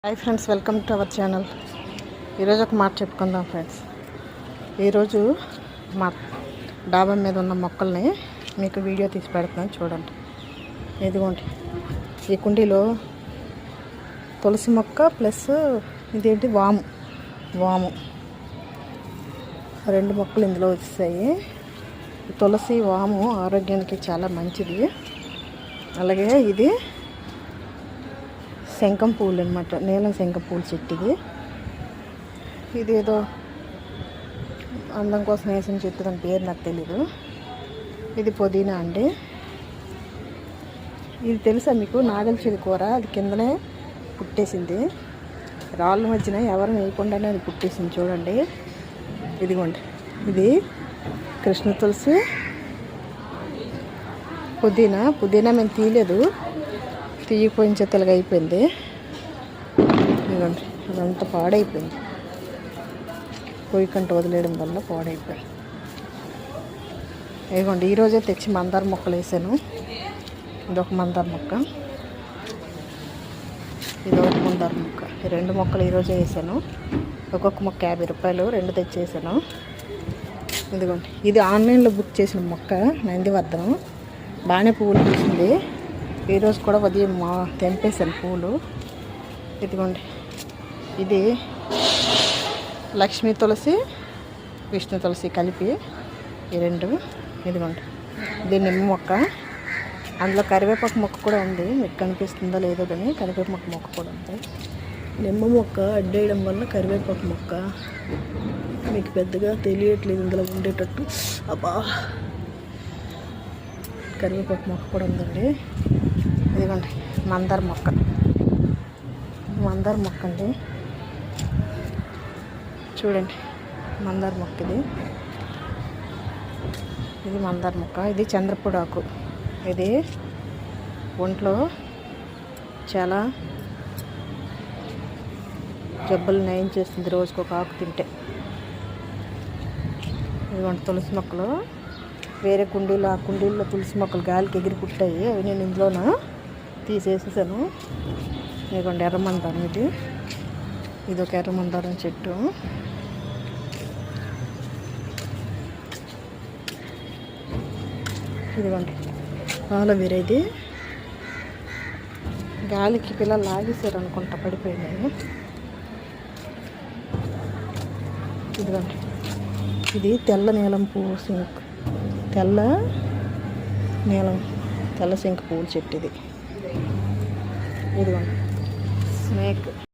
Hi friends, welcome to our channel. ఈరోజు ఒక మాట చెప్పుకుందాం ఫ్రెండ్స్. ఈరోజు మా డాబా మీద ఉన్న మొక్కల్ని మీకు వీడియో తీసి పెడుతున్నాను, చూడండి. ఇదిగోండి, ఈ కుండీలో తులసి మొక్క ప్లస్ ఇదేంటి వాము రెండు మొక్కలు ఇందులో వచ్చాయి. తులసి వాము ఆరోగ్యానికి చాలా మంచిది. అలాగే ఇది శంఖం పూలు అనమాట, నీలం శంఖం పూలు చెట్టు. ఇది ఏదో అందం కోసం వేసిన చెట్టు, దాని పేరు నాకు తెలీదు. ఇది పుదీనా అండి. ఇది తెలుసా మీకు? నాగలచిలి కూర అది కిందనే పుట్టేసింది, రాళ్ళ మధ్యన ఎవరు వేయకుండానే అది పుట్టేసింది. చూడండి, ఇదిగోండి, ఇది కృష్ణ తులసి, పుదీనా మేము తీయలేదు, తీయకపోయిన చెత్తలుగా అయిపోయింది. ఇదిగోండి, అదంతా పాడైపోయింది, పొయ్యి కంట వదిలేయడం వల్ల పాడైపోయింది. ఇదిగోండి, ఈరోజే తెచ్చి మందార మొక్కలు వేసాను. ఇదొక మందార మొక్క, ఇదొక మందార మొక్క. ఈ రెండు మొక్కలు ఈరోజే వేసాను. ఒక్కొక్క మొక్క 50 రూపాయలు, రెండు తెచ్చేసాను. ఇదిగోండి, ఇది ఆన్లైన్లో బుక్ చేసిన మొక్క, నందివర్ధనం. బాగానే పువ్వులు పూసింది. ఈరోజు కూడా ఉదయం తెంపేసాను పూలు. ఇదిగోండి, ఇది లక్ష్మీ తులసి, విష్ణు తులసి కలిపి ఈ రెండు. ఇదిగోండి, ఇది నిమ్మ మొక్క. అందులో కరివేపాకు మొక్క కూడా ఉంది, మీకు కనిపిస్తుందో లేదో కానీ కరివేపాకు మొక్క కూడా ఉంది. నిమ్మ మొక్క అడ్డేయడం వల్ల కరివేపాకు మొక్క మీకు పెద్దగా తెలియట్లేదు ఇందులో ఉండేటట్టు. అబ్బా, కరివేపాకు మొక్క కూడా ఉందండి. ఇదిగోండి, మందార మొక్క అండి, చూడండి. మందార మొక్క ఇది మందార మొక్క. ఇది చంద్రపూడాకు. ఇది ఒంట్లో చాలా జబ్బులు నయం చేస్తుంది రోజుకు ఒక ఆకు తింటే. ఇదిగోండి, తులసి మొక్కలు వేరే కుండీలో, ఆ కుండీల్లో తులసి మొక్కలు గాలికి ఎగిరి పుట్టాయి, అవి నేను ఇందులోన తీసేసేసాను. ఇదిగోండి, ఎర్రమందారం. ఇది ఒక ఎర్రమందారం చెట్టు. ఇదిగోండి, ఆలోవేరా. ఇది గాలికి పిల్లలు లాగేసారు అనుకుంటా, పడిపోయినాయి. ఇదిగోండి, ఇది తెల్ల నీలం పువ్వు సింక్, తెల్ల శంఖ పువ్వుల చెట్టు. ఇదిగోండి, స్నేక్.